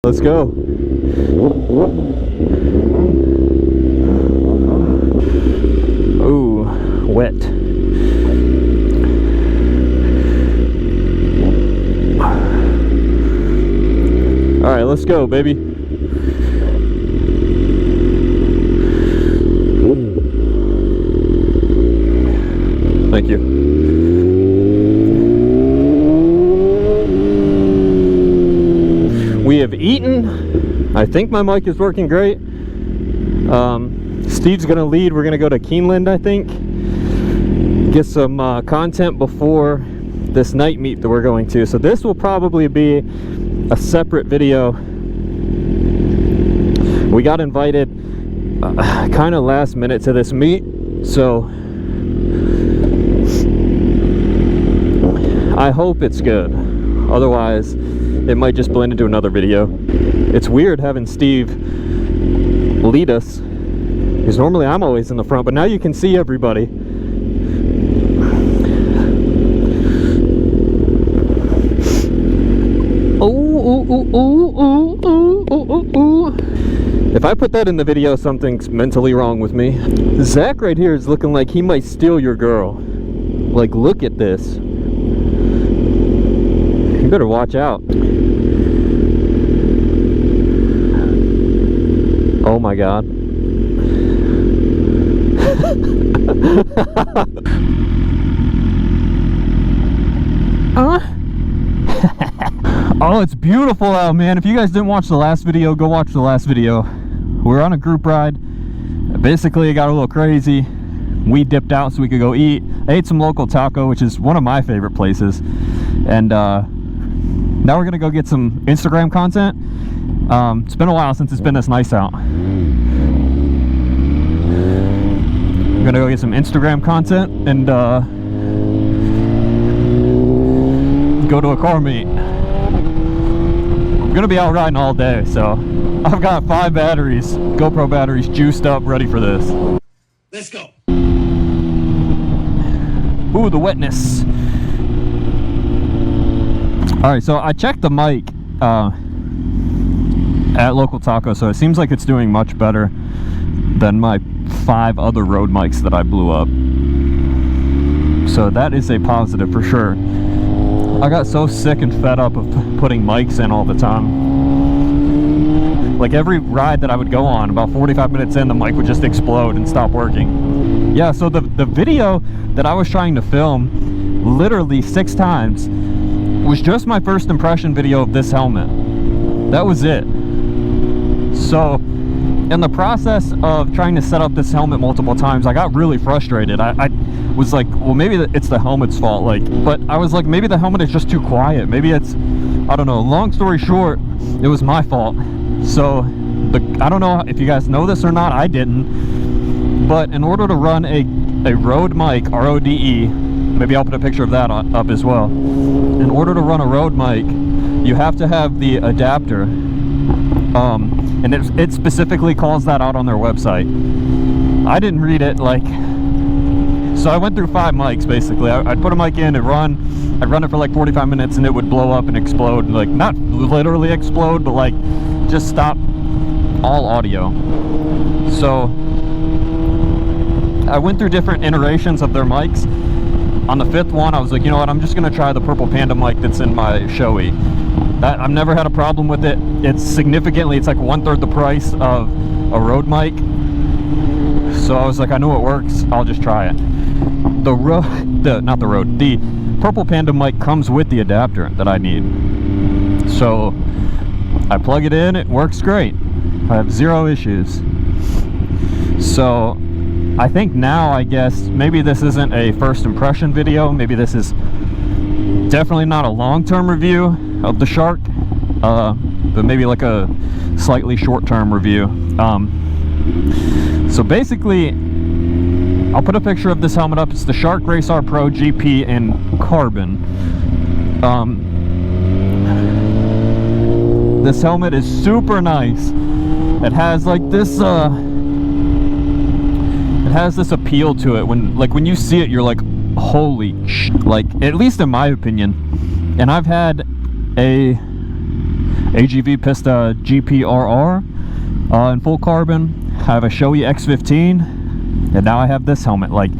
Let's go. Ooh, wet. All right, let's go, baby. Thank you. We have eaten. I think my mic is working great. Steve's gonna lead. We're gonna go to Keeneland, I think. Get some content before this night meet that we're going to. So this will probably be a separate video. We got invited kind of last minute to this meet, so I hope it's good. Otherwise, it might just blend into another video. It's weird having Steve lead us, because normally I'm always in the front, but now you can see everybody. If I put that in the video, something's mentally wrong with me. Zach right here is looking like he might steal your girl. Like, look at this. You better watch out. Oh my God. Oh, it's beautiful out, man. If you guys didn't watch the last video, go watch the last video. We're on a group ride. Basically, it got a little crazy. We dipped out so we could go eat. I ate some local taco, which is one of my favorite places. And now we're gonna go get some Instagram content. It's been a while since it's been this nice out. I'm gonna go get some Instagram content and go to a car meet. I'm gonna be out riding all day, so I've got 5 batteries, GoPro batteries, juiced up, ready for this. Let's go. Ooh, the wetness. All right, so I checked the mic at Local Taco, so it seems like it's doing much better than my 5 other Rode mics that I blew up. So that is a positive for sure. I got so sick and fed up of putting mics in all the time. Like every ride that I would go on, about 45 minutes in, the mic would just explode and stop working. Yeah, so the video that I was trying to film literally 6 times was just my first impression video of this helmet. That was it. So in the process of trying to set up this helmet multiple times, I got really frustrated. I was like, well, maybe it's the helmet's fault, like, but I was like, maybe the helmet is just too quiet. Maybe it's, I don't know. Long story short, it was my fault. So I don't know if you guys know this or not, I didn't, but in order to run a Rode mic, R-O-D-E, maybe I'll put a picture of that up as well. In order to run a Rode mic, you have to have the adapter, and it specifically calls that out on their website. I didn't read it, like, so I went through 5 mics basically. I'd put a mic in and I'd run it for like 45 minutes and it would blow up and explode, like not literally explode, but like just stop all audio. So I went through different iterations of their mics. On the 5th one, I was like, you know what, I'm just gonna try the Purple Panda mic that's in my Shoei. I've never had a problem with it. It's significantly, it's like 1/3 the price of a Rode mic. So I was like, I know it works, I'll just try it. The Purple Panda mic comes with the adapter that I need. So I plug it in, it works great. I have 0 issues. So I think now, I guess, maybe this isn't a first impression video. Maybe this is definitely not a long-term review of the Shark, but maybe like a slightly short-term review. So basically, I'll put a picture of this helmet up. It's the Shark Race R Pro GP in carbon. This helmet is super nice. It has like this it has this appeal to it. When you see it, you're like, holy sh, like, at least in my opinion. And I've had a AGV Pista GPRR in full carbon. I have a Shoei X15, and now I have this helmet. Like,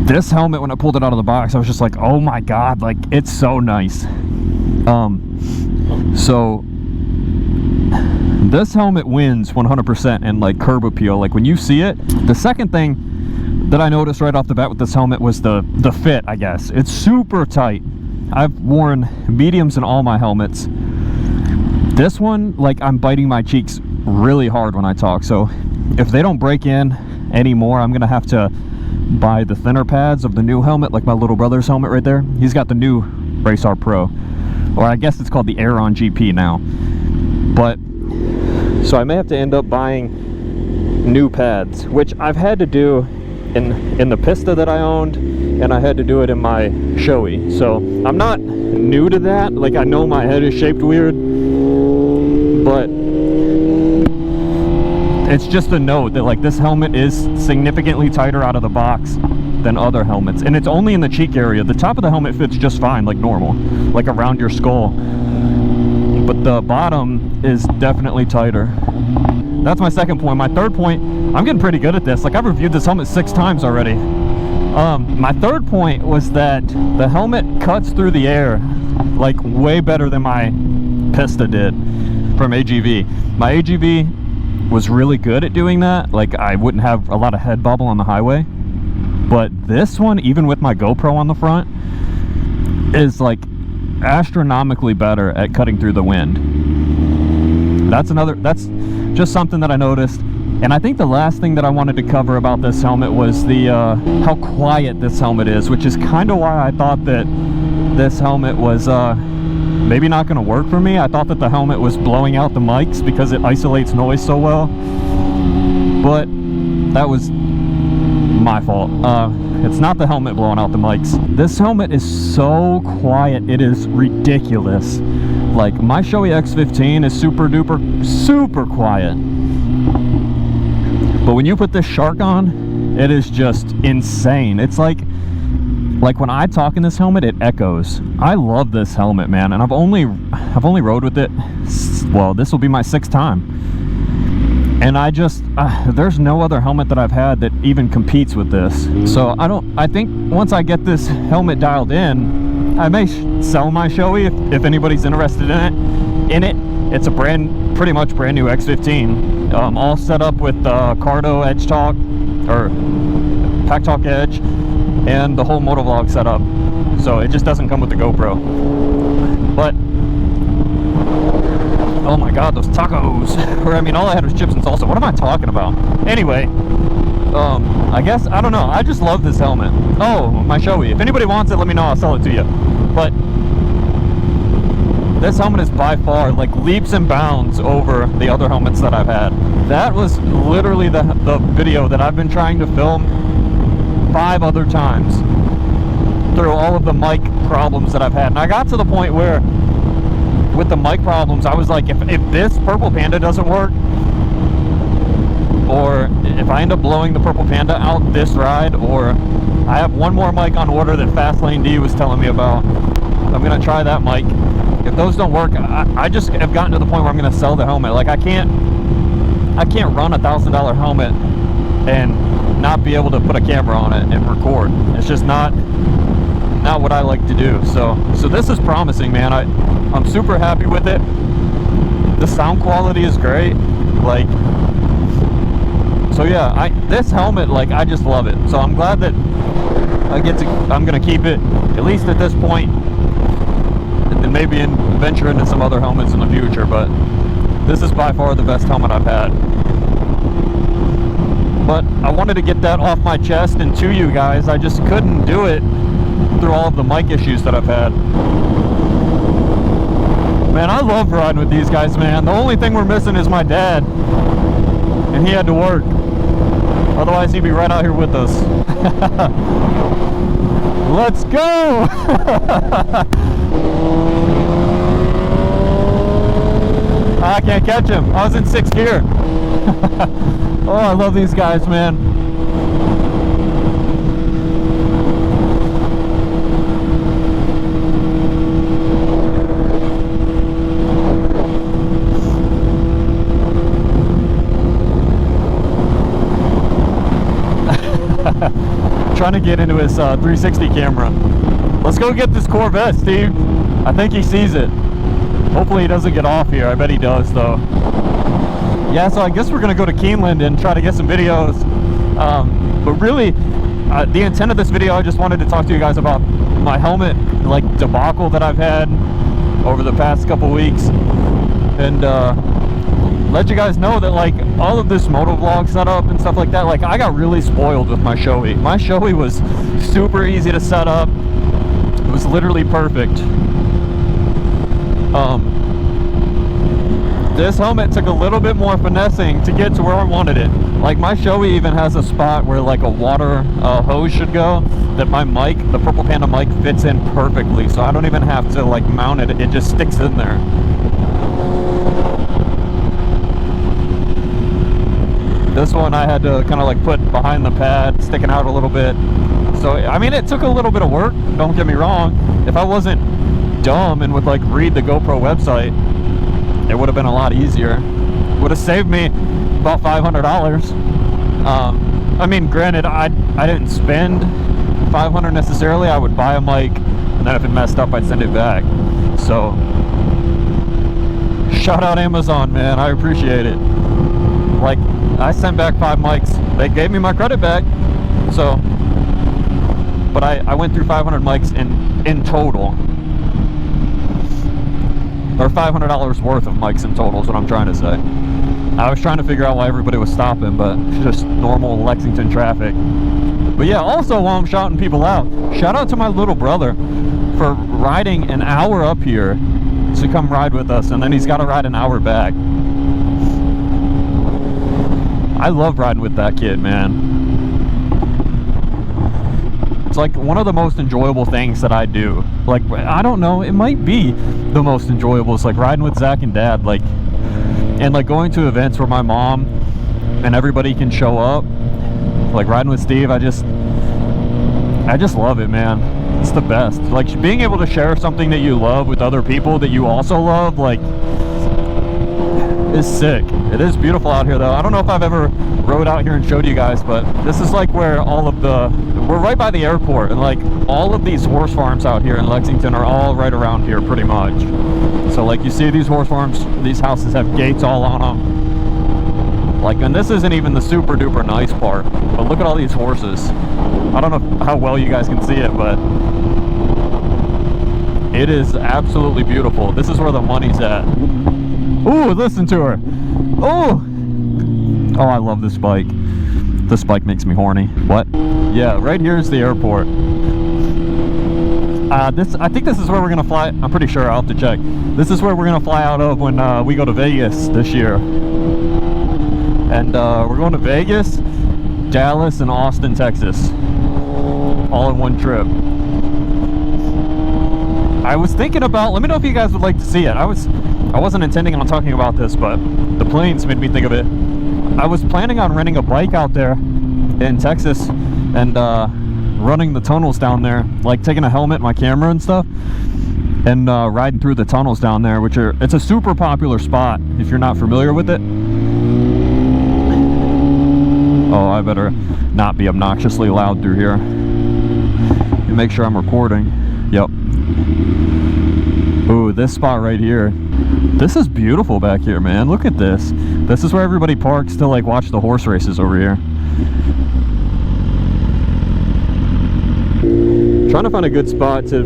this helmet, when I pulled it out of the box, I was just like, oh my god, like, it's so nice. So this helmet wins 100% in like curb appeal. Like, when you see it, the second thing that I noticed right off the bat with this helmet was the fit, I guess. It's super tight. I've worn mediums in all my helmets. This one, like, I'm biting my cheeks really hard when I talk, so if they don't break in anymore, I'm gonna have to buy the thinner pads of the new helmet, like my little brother's helmet right there. He's got the new Race R Pro, or I guess it's called the Aeron GP now. But so I may have to end up buying new pads, which I've had to do in the Pista that I owned, and I had to do it in my Shoei. So I'm not new to that. Like, I know my head is shaped weird, but it's just a note that, like, this helmet is significantly tighter out of the box than other helmets, and it's only in the cheek area. The top of the helmet fits just fine, like normal, like around your skull, but the bottom is definitely tighter. That's my second point. My third point, I'm getting pretty good at this. Like, I've reviewed this helmet 6 times already. My third point was that the helmet cuts through the air like way better than my Pista did from AGV. My AGV was really good at doing that. Like, I wouldn't have a lot of head bubble on the highway, but this one, even with my GoPro on the front, is like astronomically better at cutting through the wind. That's just something that I noticed. And I think the last thing that I wanted to cover about this helmet was the how quiet this helmet is, which is kind of why I thought that this helmet was maybe not going to work for me. I thought that the helmet was blowing out the mics because it isolates noise so well, but that was my fault. It's not the helmet blowing out the mics. This helmet is so quiet, it is ridiculous. Like, my Shoei X15 is super duper super quiet, but when you put this Shark on, it is just insane. It's like when I talk in this helmet, it echoes. I love this helmet, man, and I've only rode with it, well, this will be my 6th time, and I just there's no other helmet that I've had that even competes with this. So I think once I get this helmet dialed in, I may sell my Shoei if anybody's interested in it. It's a pretty much brand new X15, all set up with Cardo Edge Talk, or Pack Talk Edge, and the whole motovlog setup. So it just doesn't come with the GoPro. But oh my god, those tacos! Or, I mean, all I had was chips and salsa. What am I talking about? Anyway, I guess, I don't know. I just love this helmet. Oh, my Shoei. If anybody wants it, let me know. I'll sell it to you. But this helmet is by far, like, leaps and bounds over the other helmets that I've had. That was literally the video that I've been trying to film 5 other times through all of the mic problems that I've had. And I got to the point where, with the mic problems, I was like, if this Purple Panda doesn't work, or if I end up blowing the Purple Panda out this ride, or I have one more mic on order that Fastlane D was telling me about, I'm gonna try that mic. If those don't work, I just have gotten to the point where I'm gonna sell the helmet. Like, I can't run a $1,000 helmet and not be able to put a camera on it and record. It's just not what I like to do. So this is promising, man. I'm super happy with it. The sound quality is great. Like, so yeah, this helmet, like, I just love it. So I'm glad that I'm gonna keep it, at least at this point, and then maybe venture into some other helmets in the future. But this is by far the best helmet I've had. But I wanted to get that off my chest and to you guys. I just couldn't do it through all of the mic issues that I've had. Man, I love riding with these guys, man. The only thing we're missing is my dad, and he had to work. Otherwise, he'd be right out here with us. Let's go! I can't catch him. I was in 6th gear. Oh, I love these guys, man. trying to get into his 360 camera. Let's go get this Corvette, Steve. I think he sees it. Hopefully he doesn't get off here. I bet he does, though. Yeah, so I guess we're gonna go to Keeneland and try to get some videos. But really, the intent of this video, I just wanted to talk to you guys about my helmet, like, debacle that I've had over the past couple weeks, and let you guys know that, like, all of this motovlog setup and stuff like that, like, I got really spoiled with my Shoei. My Shoei was super easy to set up. It was literally perfect. This helmet took a little bit more finessing to get to where I wanted it. Like, my Shoei even has a spot where, like, a water hose should go, that my mic, the Purple Panda mic, fits in perfectly, so I don't even have to, like, mount it. It just sticks in there. This one I had to kind of, like, put behind the pad, sticking out a little bit. So, I mean, it took a little bit of work, don't get me wrong. If I wasn't dumb and would, like, read the GoPro website, it would have been a lot easier. Would have saved me about $500. I mean, granted, I didn't spend $500 necessarily. I would buy a mic, and then if it messed up, I'd send it back. So, shout out Amazon, man. I appreciate it. Like, I sent back 5 mics. They gave me my credit back. So, but I went through 500 mics in total. Or $500 worth of mics in total is what I'm trying to say. I was trying to figure out why everybody was stopping, but it's just normal Lexington traffic. But yeah, also while I'm shouting people out, shout out to my little brother for riding an hour up here to come ride with us, and then he's got to ride an hour back. I love riding with that kid, man. It's like one of the most enjoyable things that I do. Like, I don't know, it might be the most enjoyable. It's like riding with Zach and Dad, like, and like going to events where my mom and everybody can show up. Like riding with Steve, I just love it, man. It's the best. Like, being able to share something that you love with other people that you also love, like, is sick. It is beautiful out here, though. I don't know if I've ever rode out here and showed you guys, but this is like where all of the, we're right by the airport, and like all of these horse farms out here in Lexington are all right around here pretty much. So like, you see these horse farms, these houses have gates all on them. Like, and this isn't even the super duper nice part, but look at all these horses. I don't know how well you guys can see it, but it is absolutely beautiful. This is where the money's at. Ooh, listen to her. Oh, I love this bike. This bike makes me horny. What? Yeah, right here is the airport. I think this is where we're gonna fly. I'm pretty sure. I'll have to check. This is where we're gonna fly out of when we go to Vegas this year. And we're going to Vegas, Dallas, and Austin, Texas, all in one trip. I was thinking about, let me know if you guys would like to see it. I wasn't intending on talking about this, but the planes made me think of it. I was planning on renting a bike out there in Texas and running the tunnels down there, like taking a helmet, my camera and stuff, and riding through the tunnels down there, which are, it's a super popular spot if you're not familiar with it. Oh, I better not be obnoxiously loud through here and make sure I'm recording. Yep. Ooh, this spot right here. This is beautiful back here, man. Look at this. This is where everybody parks to like watch the horse races over here. Trying to find a good spot to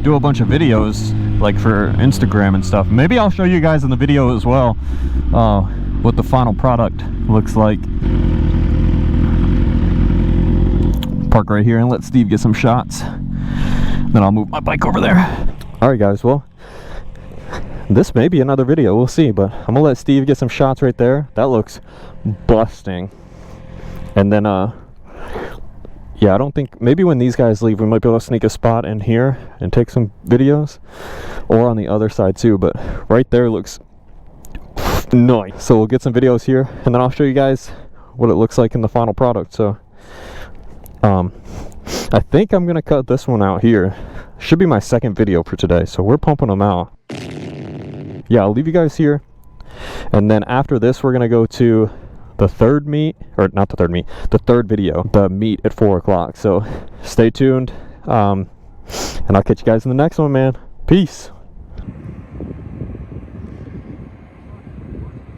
do a bunch of videos, like for Instagram and stuff. Maybe I'll show you guys in the video as well what the final product looks like. Park right here and let Steve get some shots. Then I'll move my bike over there. Alright guys, well, this may be another video, we'll see, but I'm gonna let Steve get some shots right there. That looks busting. And then yeah, I don't think, maybe when these guys leave we might be able to sneak a spot in here and take some videos, or on the other side too, but right there looks nice. So we'll get some videos here and then I'll show you guys what it looks like in the final product. So I think I'm gonna cut this one out here. Should be my second video for today, so we're pumping them out. Yeah, I'll leave you guys here, and then after this we're gonna go to the third meet, or not the third meet, the third video, the meet at 4 o'clock. So stay tuned, and I'll catch you guys in the next one, man. Peace.